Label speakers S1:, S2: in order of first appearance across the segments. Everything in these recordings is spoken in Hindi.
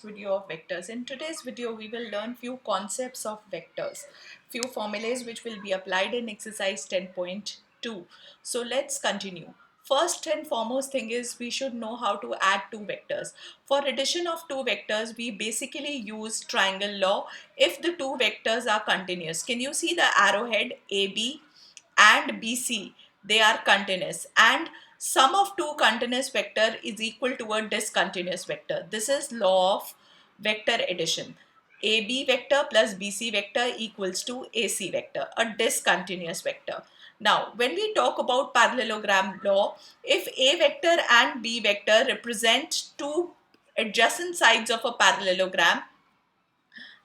S1: Video of vectors. In today's video, we will learn few concepts of vectors, few formulas which will be applied in exercise 10.2. So let's continue. First and foremost thing is we should know how to add two vectors. For addition of two vectors, we basically use triangle law if the two vectors are continuous. Can you see the arrowhead AB and BC? They are continuous, and sum of two continuous vector is equal to a discontinuous vector. This is law of vector addition. AB vector plus BC vector equals to AC vector, a discontinuous vector. Now, when we talk about parallelogram law, if A vector and B vector represent two adjacent sides of a parallelogram,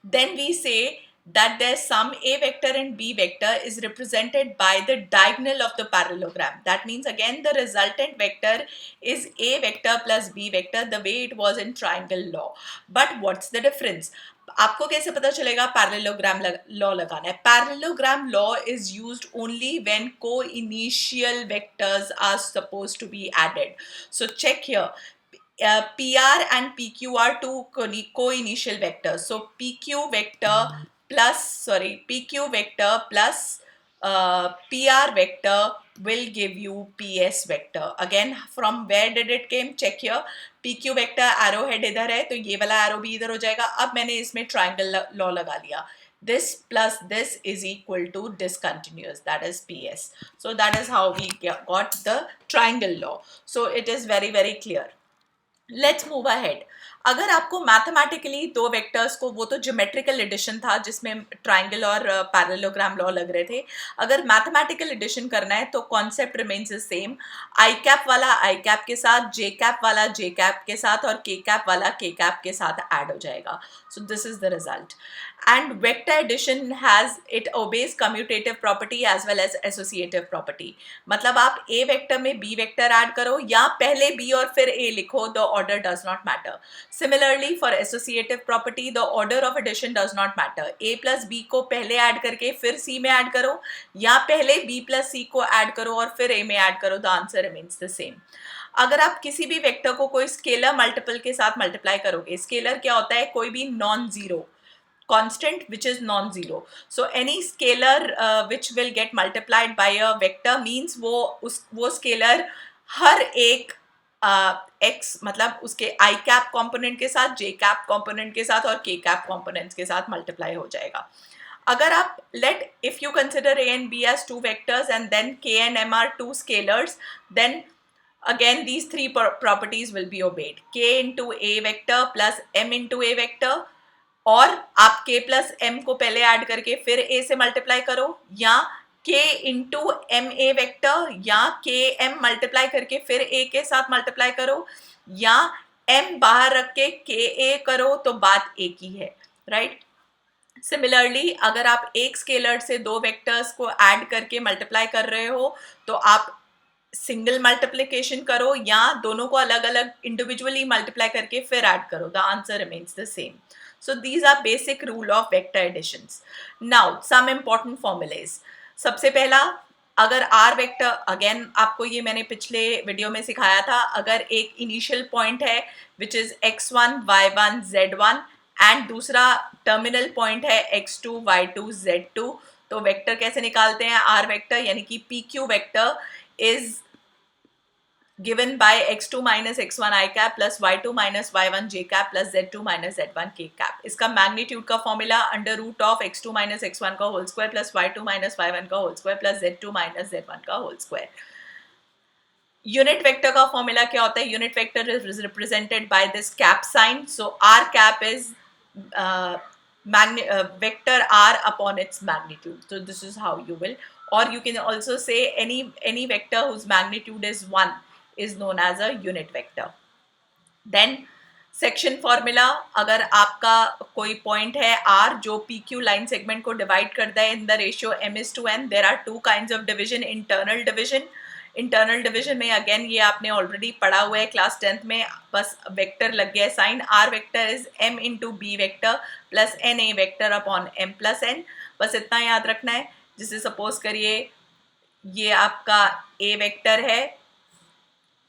S1: then we say that their sum A vector and B vector is represented by the diagonal of the parallelogram. That means again the resultant vector is A vector plus B vector, the way it was in triangle law. But what's the difference? आपको कैसे पता चलेगा पैरेललोग्राम लॉ लगाना है? Parallelogram law is used only when co-initial vectors are supposed to be added. So check here. PR and PQ are two co-initial vectors. So PQ vector plus PR vector will give you PS vector. Again, from where did it came? Check here. PQ vector arrowhead इधर है, तो ये वाला arrow भी इधर हो जाएगा. अब मैंने इसमें triangle law लगा लिया. This plus this is equal to discontinuous, that is PS. So that is how we got the triangle law. So it is very, very clear. Let's move ahead. अगर आपको मैथमेटिकली दो वेक्टर्स को, वो तो ज्योमेट्रिकल एडिशन था जिसमें ट्राइंगल और पैरेललोग्राम लॉ लग रहे थे. अगर मैथमेटिकल एडिशन करना है तो concept remains the same. I cap वाला आई कैप के साथ, जे कैप वाला जे कैप के साथ और के कैप वाला के कैप के साथ ऐड हो जाएगा. सो this is the result. And vector addition has, it obeys commutative property as well as associative property. मतलब आप A vector में B vector add करो या पहले B और फिर A लिखो, the order does not matter. Similarly for associative property, the order of addition does not matter. A plus B को पहले add करके फिर C में add करो या पहले B plus C को add करो और फिर A में add करो, the answer remains the same. अगर आप किसी भी वेक्टर को कोई स्केलर मल्टीपल के साथ मल्टीप्लाई करोगे, स्केलर क्या होता है? कोई भी non zero constant which is non-zero. So any scalar which will get multiplied by a vector means वो scalar हर एक x मतलब उसके i cap component के साथ, j cap component के साथ और k cap components के साथ multiply हो जाएगा. अगर आप if you consider a and b as two vectors and then k and m are two scalars, then again these three properties will be obeyed. K into a vector plus m into a vector, और आप k प्लस m को पहले ऐड करके फिर a से मल्टीप्लाई करो, या k into M A vector या k m मल्टीप्लाई करके फिर a के साथ मल्टीप्लाई करो, या m बाहर रख के k a करो, तो बात एक ही है, राइट. सिमिलरली अगर आप एक स्केलर से दो वेक्टर्स को ऐड करके मल्टीप्लाई कर रहे हो तो आप सिंगल मल्टीप्लिकेशन करो या दोनों को अलग अलग इंडिविजुअली मल्टीप्लाई करके फिर ऐड करो, the answer remains the same. So these are basic rule of vector additions. Now some important formulas. सबसे पहला, अगर R वेक्टर, अगेन आपको ये मैंने पिछले वीडियो में सिखाया था, अगर एक इनिशियल पॉइंट है which is x1 y1 z1 and दूसरा टर्मिनल पॉइंट है x2 y2 z2, तो वेक्टर कैसे निकालते हैं? R वेक्टर यानी कि PQ vector is given by x2 minus x1 I cap plus y2 minus y1 j cap plus z2 minus z1 k cap. इसका मैग्नीट्यूड का formula under root of x2 minus x1 का whole square plus y2 minus y1 का whole square plus z2 minus z1 का होल स्क्वायर. यूनिट वेक्टर का फॉर्मूला क्या होता है? Unit vector is represented by this cap sine. So r cap is vector r upon its magnitude. So this is how you will, or you can also say any vector whose magnitude is 1 is known as a unit vector. Then section formula, अगर आपका कोई पॉइंट है r जो PQ लाइन सेगमेंट को डिवाइड करता है in the ratio m/n, there are two kinds of division. Internal division में अगेन ये आपने ऑलरेडी पढ़ा हुआ है क्लास 10th में, बस वेक्टर लग गया sign. r vector is m into B vector plus N A vector upon m plus n. बस इतना याद रखना है. जिसे सपोज करिए ये आपका a वेक्टर है,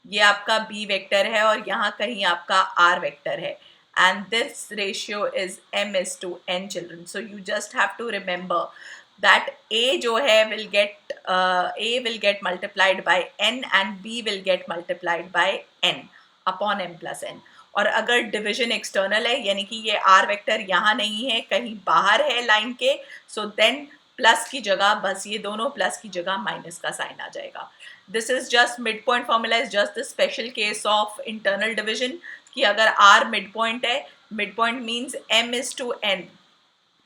S1: ये आपका b वेक्टर है और यहाँ कहीं आपका r वेक्टर है, and this ratio is m is to n children. So you just have to remember that a जो है a will get multiplied by n and b will get multiplied by n upon m plus n. और अगर डिविजन एक्सटर्नल है यानी कि ये आर वेक्टर यहाँ नहीं है, कहीं बाहर है लाइन के, सो देन प्लस की जगह बस ये दोनों प्लस की जगह माइनस का साइन आ जाएगा. This is just mid point formula is just the special case of internal division कि अगर आर मिड पॉइंट है, mid point means m is to n,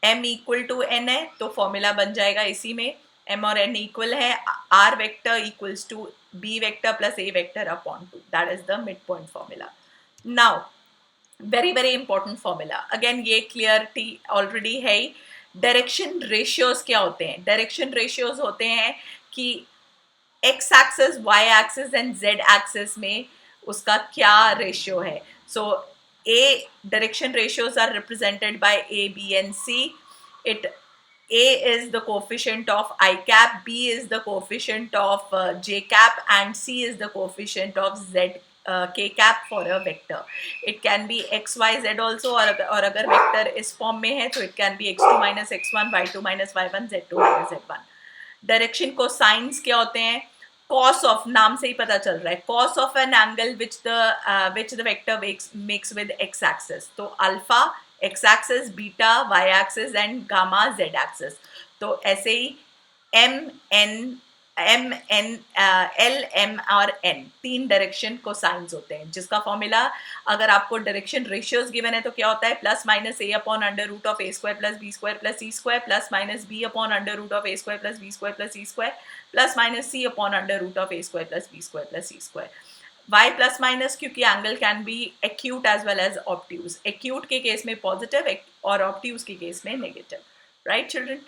S1: m equal to n है तो फॉर्मूला बन जाएगा इसी में, m और n इक्वल है, r vector equals to b vector plus a vector upon 2, that is the mid point formula. Now very very important formula, again ये क्लियरिटी ऑलरेडी है ही. डायरेक्शन रेशियोज क्या होते हैं? डायरेक्शन रेशियोज होते हैं कि x axis, y axis and z axis में उसका क्या रेशियो है. सो a direction ratios are represented by a, b and c. A is the coefficient of I cap, b is the coefficient of j cap and c is the coefficient of z k cap for a vector. It can be x y z also, और अगर vector इस form में है तो it can be x2 minus x1, y2 minus y1, z2 minus z1. Direction को साइंस क्या होते हैं? cos of, नाम से ही पता चल रहा है, cos of an angle which the vector makes with x axis. तो alpha x axis, beta y axis and gamma z axis. तो ऐसे ही L, M और N तीन डायरेक्शन को साइंस होते हैं, जिसका फॉर्मूला अगर आपको डायरेक्शन रेशियोज गिवन है तो क्या होता है? Plus minus a upon under root of a square plus b square plus c square plus minus b upon under root of a square plus b square plus c square plus minus c upon under root of a square plus b square plus c square. y plus minus क्योंकि angle can be acute as well as obtuse. Acute के केस में पॉजिटिव और ऑब्ट्यूज के केस में negative, right children?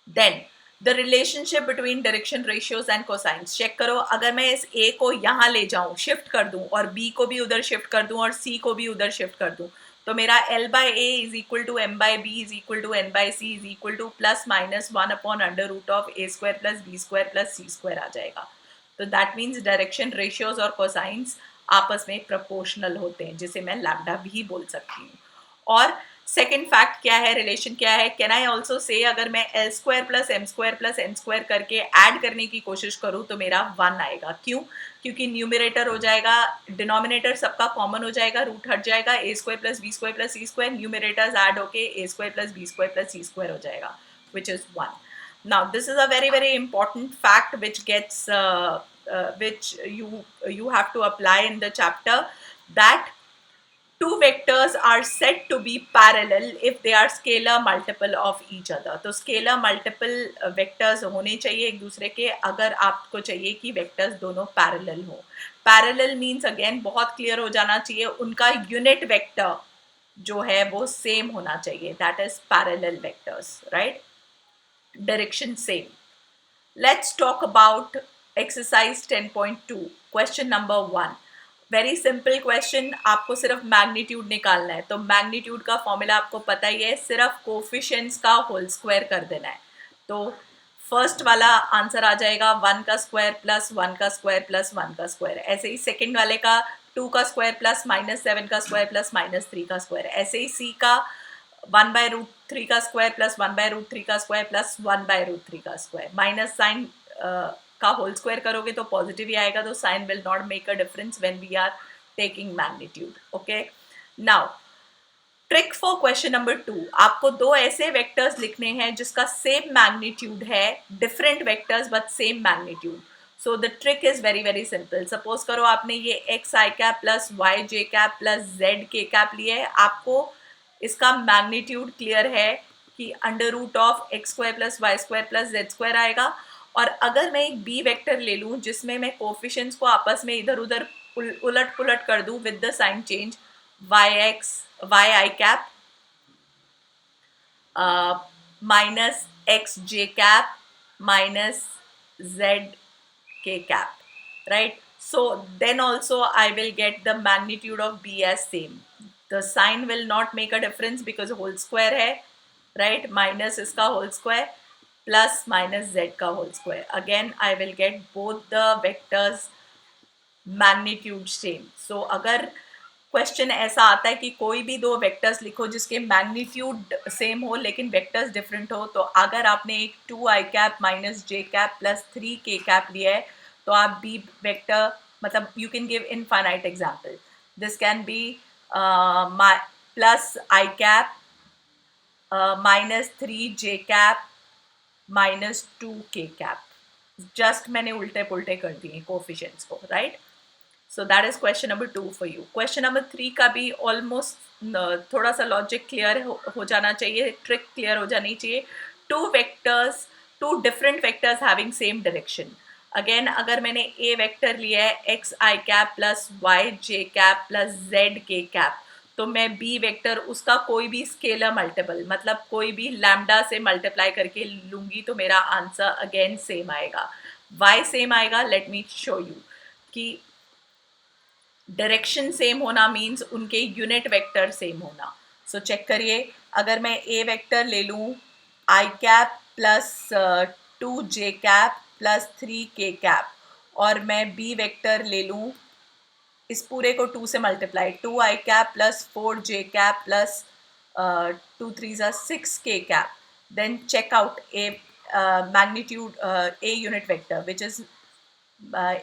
S1: Then the relationship between direction ratios and cosines check करो. अगर मैं इस a को यहाँ ले जाऊँ, शिफ्ट कर दूँ, और b को भी उधर शिफ्ट कर दूँ और c को भी उधर शिफ्ट कर दूँ, तो मेरा L by A is equal to M by B is equal to N by C is equal to plus minus 1 upon under root of a square plus b square plus c square आ जाएगा. तो दैट मीन्स डायरेक्शन रेशियोज और कोसाइंस आपस में प्रोपोर्शनल होते हैं, जिसे मैं लैम्डा भी बोल सकती हूँ. और सेकेंड फैक्ट क्या है, रिलेशन क्या है? कैन आई ऑल्सो से अगर मैं L square plus M square plus N square करके ऐड करने की कोशिश करूँ तो मेरा 1 आएगा. क्यों? क्योंकि न्यूमरेटर हो जाएगा, डिनोमिनेटर सबका कॉमन हो जाएगा, रूट हट जाएगा, a square plus B square plus C square, numerators add होके a square plus B square plus C square हो जाएगा, which is 1. Now this is a very very important fact which gets which you have to apply in the chapter, that two vectors are said to be parallel if they are scalar multiple of each other. तो scalar multiple vectors होने चाहिए एक दूसरे के, अगर आपको चाहिए कि vectors दोनों parallel हो. Parallel means again बहुत clear हो जाना चाहिए, उनका unit vector जो है वो same होना चाहिए, that is parallel vectors, right? Direction same. Let's talk about exercise 10.2, question number 1. Very simple question, आपको सिर्फ मैग्नीट्यूड निकालना है. तो मैग्नीट्यूड का फॉर्मूला आपको पता ही है, सिर्फ कोफिशिएंट्स का होल स्क्वायर कर देना है. तो फर्स्ट वाला आंसर आ जाएगा 1 का स्क्वायर प्लस 1 का स्क्वायर प्लस 1 का स्क्वायर. ऐसे ही सेकंड वाले का 2 का स्क्वायर प्लस माइनस 7 का स्क्वायर प्लस माइनस 3 का स्क्वायर. ऐसे ही सी का 1 बाय रूट 3 का स्क्वायर प्लस 1 बाय रूट 3 का स्क्वायर प्लस 1 बाय रूट 3 का स्क्वायर. माइनस साइन का होल स्क्वायर करोगे तो पॉजिटिव ही आएगा, तो sign will not make a difference when we are taking magnitude. Okay, now trick for question number 2. आपको दो ऐसे वेक्टर्स लिखने हैं जिसका सेम मैग्नीट्यूड है, different vectors but same magnitude. So the trick is very very simple. Suppose करो आपने ये X I cap plus Y J cap plus Z के कैप लिया है, आपको इसका मैग्नीट्यूड क्लियर है कि under root of X square plus Y square plus Z square आएगा. और अगर मैं एक बी वेक्टर ले लूँ जिसमें मैं कोफिशिएंट्स को आपस में इधर उधर उलट पुलट कर दूँ with the sign change, y i cap minus x j cap minus z के cap, right? So then also I will get the magnitude of b as same. The sign will not make a difference because whole square है, राइट? माइनस इसका whole square plus minus z का whole square. Again I will get both the vectors magnitude same. So अगर क्वेश्चन ऐसा आता है कि कोई भी दो वेक्टर्स लिखो जिसके मैग्नीट्यूड सेम हो लेकिन वेक्टर्स डिफरेंट हो, तो अगर आपने एक 2i minus J cap plus 3k cap लिया है तो आप बी वेक्टर, मतलब you can give infinite example, this can be plus I cap minus 3j cap minus 2k cap, just मैंने उल्टे पुल्टे कर दिए कोफिशिएंट्स को, right? So that is question number 2 for you. Question number 3 का भी almost थोड़ा सा लॉजिक क्लियर हो जाना चाहिए, ट्रिक क्लियर हो जानी चाहिए. Two different vectors having same direction. Again अगर मैंने ए वेक्टर लिया है X I cap plus Y J cap plus Z के कैप, तो मैं बी वेक्टर उसका कोई भी स्केलर मल्टीपल, मतलब कोई भी लैम्डा से मल्टीप्लाई करके लूंगी तो मेरा आंसर अगेन सेम आएगा. वाई सेम आएगा? लेट मी शो यू कि डायरेक्शन सेम होना मीन्स उनके यूनिट वेक्टर सेम होना. सो चेक करिए, अगर मैं ए वेक्टर ले लूँ i cap plus 2j cap plus 3k cap, और मैं बी वेक्टर ले लूँ इस पूरे को 2 से multiply, 2i cap plus 4j cap plus 2 3 6k cap, then check out a magnitude a unit vector which is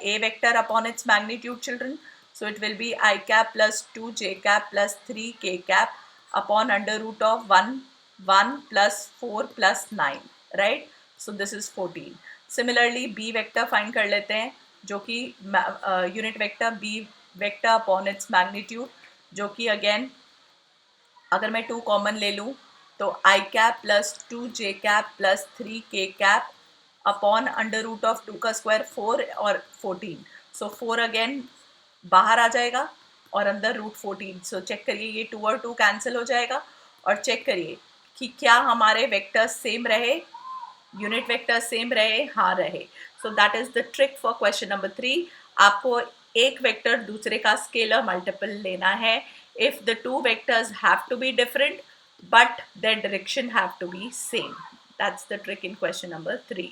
S1: a vector upon its magnitude, children. So it will be I cap plus 2j cap plus 3k cap upon under root of 1 plus 4 plus 9, right? So this is 14. Similarly b vector find कर लेते हैं जो कि unit vector b vector upon its magnitude, जो कि again अगर मैं 2 कॉमन ले लूँ तो i cap plus 2j cap plus 3k cap upon under root of 2 का स्क्वायर 4 और 14. सो 4 अगेन बाहर आ जाएगा और अंदर रूट 14. सो चेक करिए ये 2 और 2 कैंसिल हो जाएगा, और चेक करिए कि क्या हमारे वेक्टर्स सेम रहे, यूनिट वेक्टर सेम रहे, हाँ रहे. सो that is the trick for question number 3. आपको एक वेक्टर दूसरे का स्केलर मल्टीपल लेना है if the two vectors have to be different but their direction have to be same. That's the trick in question number 3.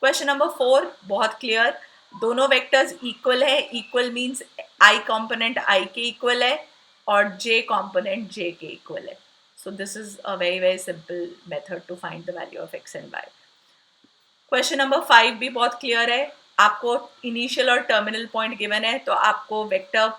S1: Question number 4 बहुत क्लियर, दोनों वेक्टर्स इक्वल है. Equal means I component I के इक्वल है और जे कंपोनेंट जे के इक्वल है. So this is a very very simple method to find the value of X and Y. Question number 5 भी बहुत क्लियर है. आपको इनिशियल और टर्मिनल पॉइंट गिवन है, तो आपको वेक्टर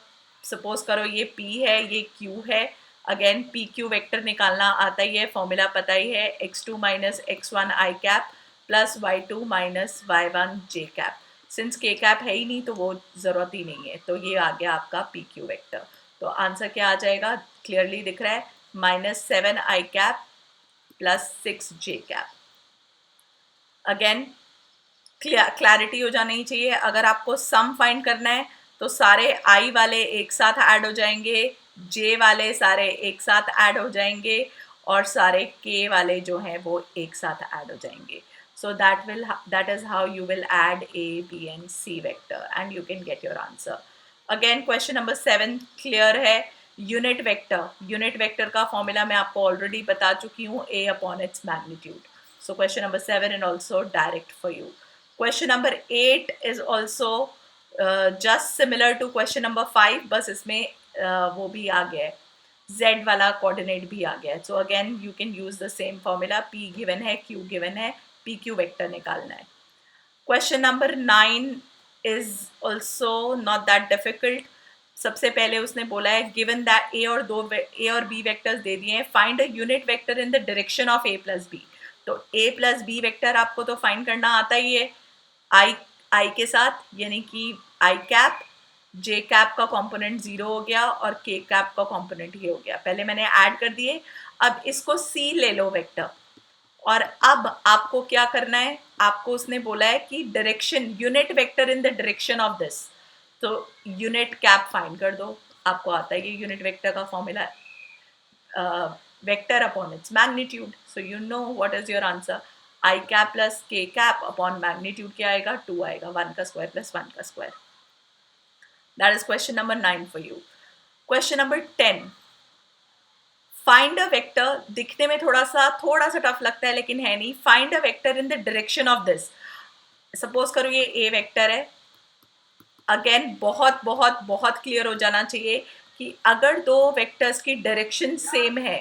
S1: सपोज करो ये p है, ये q है. अगेन पी क्यू वेक्टर निकालना आता ही है, फॉर्मूला पता ही है, x2 minus x1 i cap plus y2 minus y1 j cap. Since k cap है ही नहीं तो वो ज़रूरत ही नहीं है, तो ये आ गया आपका पी क्यू वेक्टर. तो आंसर क्या आ जाएगा? क्लियरली दिख रहा है, minus 7 i cap plus 6 j cap. Again clarity हो जानी चाहिए. अगर आपको सम फाइंड करना है तो सारे आई वाले एक साथ ऐड हो जाएंगे, जे वाले सारे एक साथ ऐड हो जाएंगे, और सारे के वाले जो हैं वो एक साथ ऐड हो जाएंगे. So that is how you will add A, B and C vector and you can get your answer. Again question number 7 clear है. यूनिट वेक्टर का फॉर्मूला मैं आपको ऑलरेडी बता चुकी हूँ, A upon its magnitude. So question number 7 and also direct for you. Question number 8 is also just similar to question number 5, बस इसमें वो भी आ गया है, z वाला कोऑर्डिनेट भी आ गया है. So again you can use the same formula, p given है, q गिवन है, पी क्यू वेक्टर निकालना है. Question number 9 is also not that difficult. सबसे पहले उसने बोला है गिवन दैट ए और बी वेक्टर्स दे दिए हैं, find a unit vector in the direction of a plus B. तो a प्लस बी वेक्टर आपको तो फाइंड करना आता ही है आई के साथ, यानी कि आई कैप, जे कैप का कंपोनेंट 0 हो गया और के कैप का कंपोनेंट ये हो गया. पहले मैंने ऐड कर दिए. अब इसको सी ले लो वेक्टर, और अब आपको क्या करना है, आपको उसने बोला है कि direction unit vector in the direction of this, तो यूनिट कैप फाइंड कर दो. आपको आता है ये यूनिट वेक्टर का formula, vector upon its magnitude. So you know what is your answer. I cap plus के कैप अपॉन मैग्नीट्यूड क्या आएगा? 2 आएगा, 1 का स्क्वायर प्लस 1 का square. That is question number 9 for you. Question number 10, find a vector. दिखने में थोड़ा सा टफ लगता है लेकिन है नहीं. Find a vector in the direction of this. Suppose करो ये ए वेक्टर है. अगेन बहुत क्लियर हो जाना चाहिए कि अगर दो वेक्टर्स की डायरेक्शन सेम है,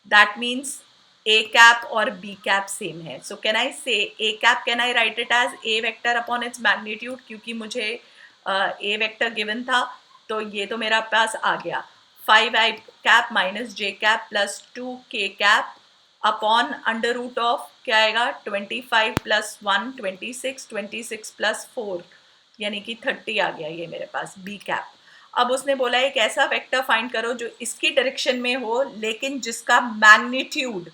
S1: दैट मीन्स a cap और b cap सेम है. So can I say a cap, can I write it as a vector upon its magnitude, क्योंकि मुझे a vector given था, तो ये तो मेरा पास आ गया 5i cap minus j cap plus 2k cap upon under root of क्या आएगा 25 प्लस 1 26, 26 प्लस 4 यानी कि 30 आ गया ये मेरे पास b cap. अब उसने बोला एक ऐसा वेक्टर फाइंड करो जो इसकी डायरेक्शन में हो लेकिन जिसका मैग्नीट्यूड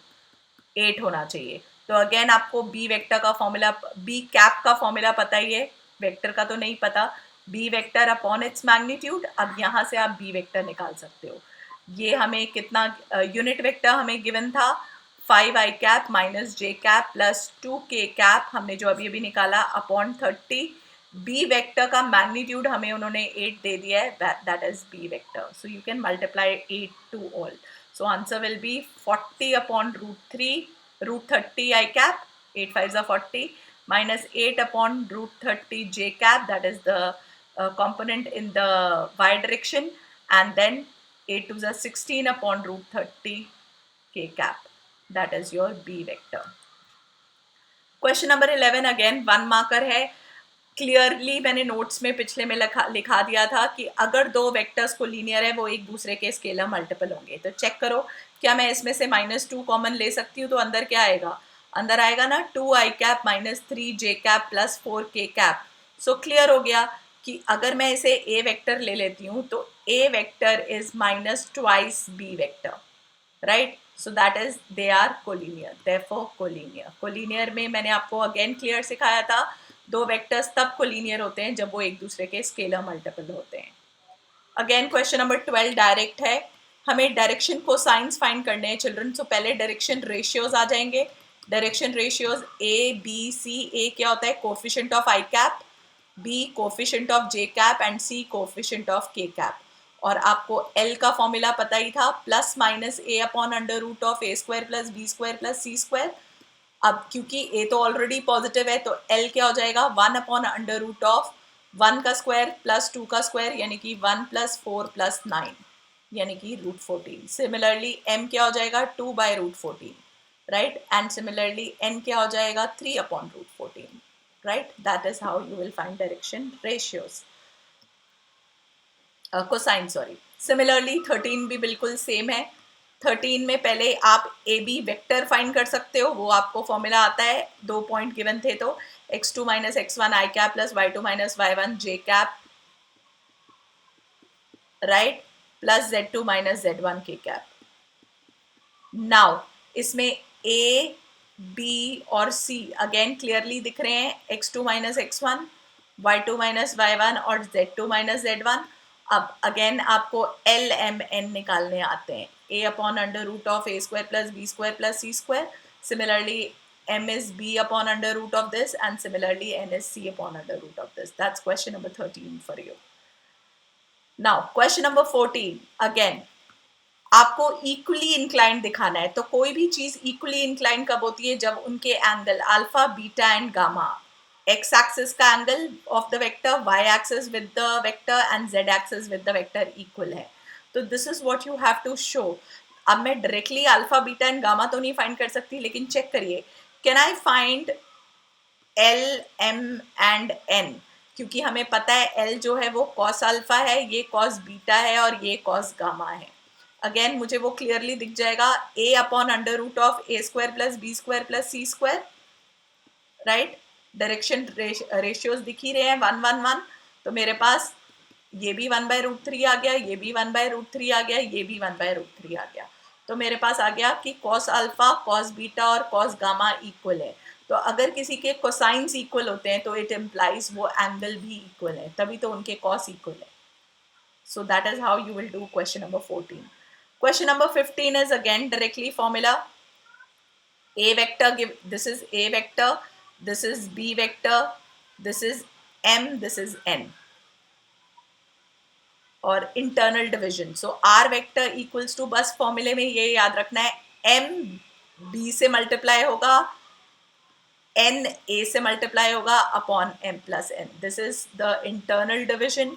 S1: 8 होना चाहिए. तो अगेन आपको बी वेक्टर का फॉर्मूला, बी कैप का फॉर्मूला पता ही है, वेक्टर का तो नहीं पता. B vector upon its magnitude. अब यहाँ से आप बी वेक्टर निकाल सकते हो. ये हमें कितना यूनिट वेक्टर हमें गिवन था 5i cap minus J cap plus 2k cap हमने जो अभी अभी निकाला अपॉन 30. बी वेक्टर का मैग्नीट्यूड हमें उन्होंने 8 दे दिया है, that is B vector. So you can multiply 8 to all. So answer will be 40 upon root 3, root 30 I cap, 8 5s are 40, minus 8 upon root 30 j cap, that is the component in the y direction, and then 8 2s are 16 upon root 30 k cap, that is your b vector. Question number 11 again one marker है. क्लियरली मैंने नोट्स में पिछले में लिखा दिया था कि अगर दो वेक्टर्स को लीनियर है वो एक दूसरे के स्केलर मल्टीपल होंगे. तो चेक करो क्या मैं इसमें से -2 कॉमन ले सकती हूँ, तो अंदर क्या आएगा, अंदर आएगा ना 2i cap minus 3j cap plus 4k cap. So clear हो गया कि अगर मैं इसे a वेक्टर ले लेती हूँ तो a vector is minus twice b vector, right. So that is they are collinear, therefore collinear. Collinear में मैंने आपको अगेन क्लियर सिखाया था दो वेक्टर्स तब कोलिनियर होते हैं जब वो एक दूसरे के स्केलर मल्टीपल होते हैं. अगेन क्वेश्चन नंबर 12 डायरेक्ट है. हमें डायरेक्शन कोसाइंस फाइंड करने हैं चिल्ड्रन. सो पहले डायरेक्शन रेशियोज आ जाएंगे. Direction ratios a b c. A क्या होता है, coefficient of i cap, b coefficient of j cap and c coefficient of k cap. और आपको एल का फॉर्मूला पता ही था, plus minus a upon under root of A square plus B square plus C square. अब क्योंकि a तो ऑलरेडी पॉजिटिव है तो l क्या हो जाएगा 1 अपॉन अंडर रूट ऑफ 1 का स्क्वायर प्लस 2 का स्क्वायर यानी कि 1 प्लस 4 प्लस 9 यानी कि रूट 14. सिमिलरली m क्या हो जाएगा 2 by root 14, right. And similarly n क्या हो जाएगा 3 upon root 14, right. That is how you will find direction ratios, cosine sorry. Similarly 13 भी बिल्कुल सेम है. 13 में पहले आप ए बी वेक्टर फाइंड कर सकते हो, वो आपको फॉर्मूला आता है, 2 पॉइंट गिवन थे तो x2 minus x1 i cap plus y2 minus y1 j cap, right, plus z2 minus z1 k cap. Now इसमें a b और c अगेन क्लियरली दिख रहे हैं, x2 minus x1, y2 minus y1 और z2 माइनस z1. अब अगेन आपको एल एम एन निकालने आते हैं. a upon under root of A square plus B square plus C square. Similarly m is b upon under root of this and similarly n is c upon under root of this. That's question number 13 for you. Now question number 14 again आपको इक्वली इंक्लाइंड दिखाना है. तो कोई भी चीज इक्वली इंक्लाइंड कब होती है, जब उनके angle alpha beta and gamma, x axis का angle of the vector, y axis with the vector and z axis with the vector equal है. तो this is what you have to show. अब मैं directly alpha beta and gamma तो नहीं फाइंड कर सकती, लेकिन चेक करिए can I find l m and n. क्योंकि हमें पता है एल जो है वो कॉस अल्फा है, ये कॉस बीटा है और ये कॉस गामा है. अगेन मुझे वो क्लियरली दिख जाएगा a upon under root of A square plus B square plus C square, right. Direction ratios दिख ही रहे हैं 1 1 1. तो मेरे पास ये भी 1 बाय रूट 3 आ गया, ये भी 1 बाय रूट 3 आ गया, ये भी 1 बाय रूट 3 आ गया. तो मेरे पास आ गया कि कॉस अल्फा कॉस बीटा और कॉस गामा इक्वल है. तो अगर किसी के कोसाइंस इक्वल होते हैं तो इट इम्प्लाइज वो एंगल भी इक्वल है, तभी तो उनके कॉस इक्वल है. सो that is how you will do question number 14. Question number 15 is again directly formula. A vector give, this is A vector, this is B vector, this is M, this is N. और internal division. So R vector equals to, बस फॉर्मूले में ये याद रखना है, M B से मल्टीप्लाई होगा, N A से मल्टीप्लाई होगा upon M plus N. This is the internal division.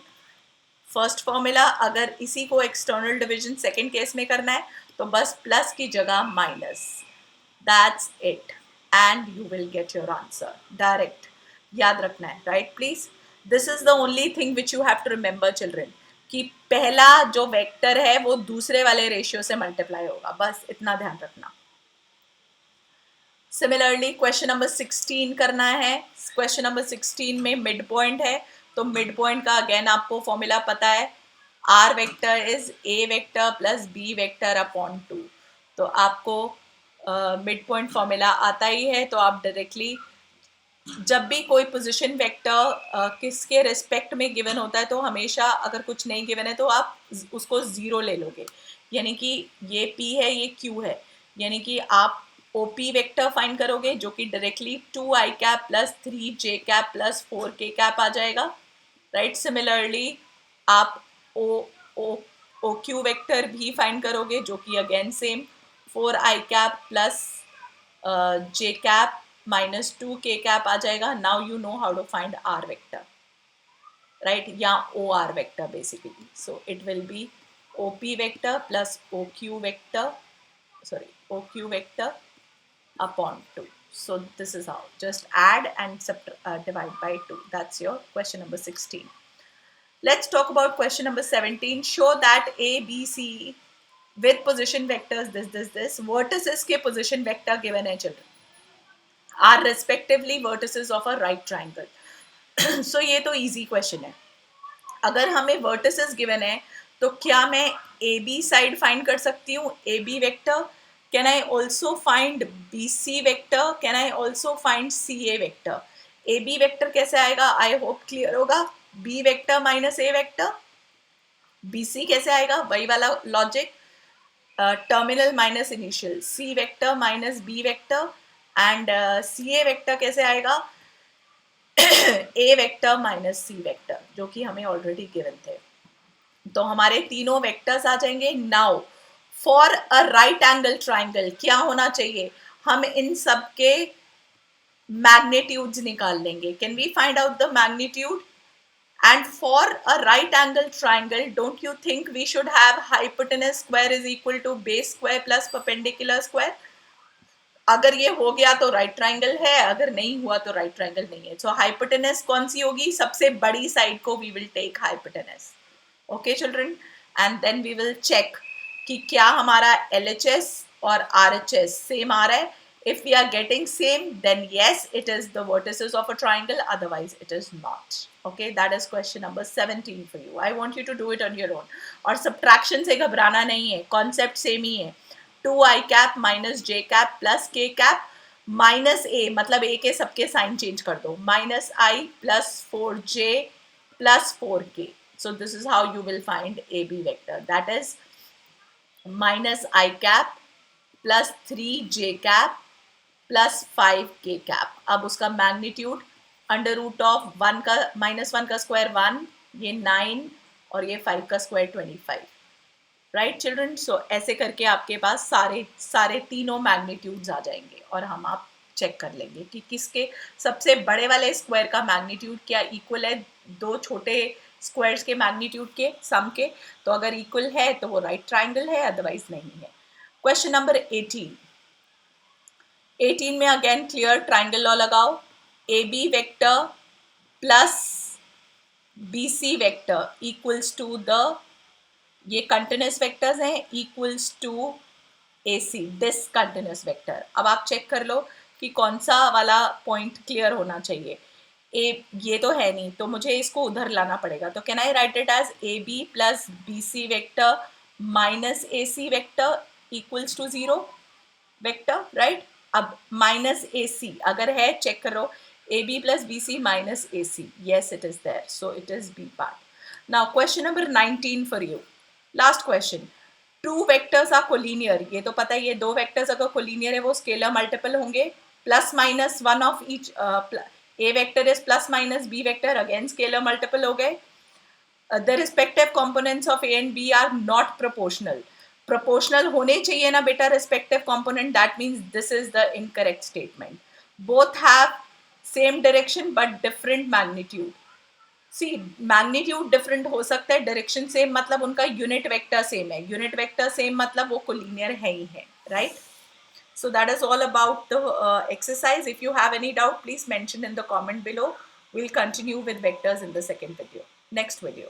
S1: First formula, अगर इसी को एक्सटर्नल डिवीजन सेकेंड केस में करना है तो बस प्लस की जगह minus, that's it, and you will get your answer direct. याद रखना है, right please. This is the only thing which you have to remember children, कि पहला जो वेक्टर है वो दूसरे वाले रेशियो से मल्टीप्लाई होगा, बस इतना ध्यान रखना। सिमिलरली क्वेश्चन नंबर 16 करना है। क्वेश्चन नंबर 16 में मिड पॉइंट है, तो मिड पॉइंट का अगेन आपको फॉर्मूला पता है, R vector is A vector plus B vector upon 2। तो आपको मिड पॉइंट फॉर्मूला आता ही है, तो आप डायरेक्टली जब भी कोई पोजीशन वेक्टर किसके रिस्पेक्ट में गिवन होता है तो हमेशा अगर कुछ नहीं गिवन है तो आप उसको जीरो ले लोगे, यानी कि ये P है ये Q है, यानी कि आप OP वेक्टर फाइंड करोगे जो कि directly 2i cap plus 3j cap plus 4k cap आ जाएगा, राइट। सिमिलरली आप OQ वेक्टर भी फाइंड करोगे जो कि again same 4i cap plus j cap minus 2k cap आ जाएगा। Now you know how to find r vector, right? या OR vector basically. So it will be OP vector plus OQ vector, sorry, OQ vector upon 2. So this is how, just add and divide by 2. That's your question number 16. Let's talk about question number 17. Show that A, B, C with position vectors this vertices के position vector given है children are respectively vertices of a right triangle. So ये तो easy question है। अगर हमें vertices given है तो क्या मैं AB side find कर सकती हूँ, AB vector? Can I also find BC vector? Can I also find CA vector? AB vector कैसे आएगा? I hope clear होगा। B vector minus A vector, BC कैसे आएगा? वही वाला logic, terminal minus initial, C vector minus B vector, and CA vector कैसे आएगा? A vector minus C vector, जो कि हमें ऑलरेडी गिवन थे। तो हमारे तीनों वेक्टर्स आ जाएंगे। Now for a right angle triangle क्या होना चाहिए? हम इन सब के मैग्नीट्यूड्स निकाल लेंगे। Can we find out the magnitude? And for a right angle triangle don't you think we should have hypotenuse square is equal to base square plus perpendicular square? अगर ये हो गया तो राइट ट्राइंगल है, अगर नहीं हुआ तो राइट ट्राइंगल नहीं है। सो हाइपोटेनस कौन सी होगी? सबसे बड़ी साइड को we will take hypotenuse. Okay children, and then we will check कि क्या हमारा LHS और RHS सेम आ रहा है। If we are getting same then yes it is the vertices of a triangle, otherwise it is not. Okay, that is question number 17 for you. I want you to do it on your own. और सब्ट्रैक्शन से घबराना नहीं है, कॉन्सेप्ट सेम ही है। 2i cap minus j cap plus k cap minus a, मतलब a के सबके साइन चेंज कर दो, minus i plus 4j plus 4k. So this is how you will find AB vector, that is minus i cap plus 3j cap plus 5k cap. अब उसका मैग्नीट्यूड अंडर रूट ऑफ 1 का -1 का स्क्वायर 1, ये 9 और ये 5 का स्क्वायर 25, राइट चिल्ड्रन। सो ऐसे करके आपके पास सारे तीनों मैग्नीट्यूड्स आ जाएंगे और हम आप चेक कर लेंगे कि किसके सबसे बड़े वाले स्क्वायर का मैग्नीट्यूड क्या इक्वल है दो छोटे स्क्वायर्स के मैग्नीट्यूड के सम के। तो अगर इक्वल है तो वो राइट ट्राइंगल है, अदरवाइज नहीं है। क्वेश्चन नंबर 18 में अगेन क्लियर ट्राइंगल लॉ लगाओ। AB vector plus BC vector equals to the, ये कंटिन्यूस वेक्टर्स हैं, equals to AC discontinuous vector. अब आप चेक कर लो कि कौन सा वाला पॉइंट क्लियर होना चाहिए। ये तो है नहीं, तो मुझे इसको उधर लाना पड़ेगा। तो can I write it as AB plus BC vector minus AC vector equals to 0 vector, right. अब माइनस AC अगर है चेक करो, AB plus BC minus AC, yes it is there, so it is B part. Now question number 19 for you, last question. Two vectors are collinear, ये तो पता ही है, दो वेक्टर्स अगर कोलिनियर है वो स्केलर मल्टीपल होंगे, plus minus one of each, A vector is plus minus B vector, again scalar multiple हो गए। The respective components of A and B are not proportional. Proportional होने चाहिए ना बेटा respective component, that means this is the incorrect statement. Both have same direction but different magnitude. See magnitude different हो सकता है, डायरेक्शन सेम मतलब उनका यूनिट वेक्टर सेम है, यूनिट वेक्टर सेम मतलब वो कोलिनियर है ही है, right? So that is all about the exercise. If you have any doubt, please mention in the comment below. We'll continue with vectors in the second video, next video.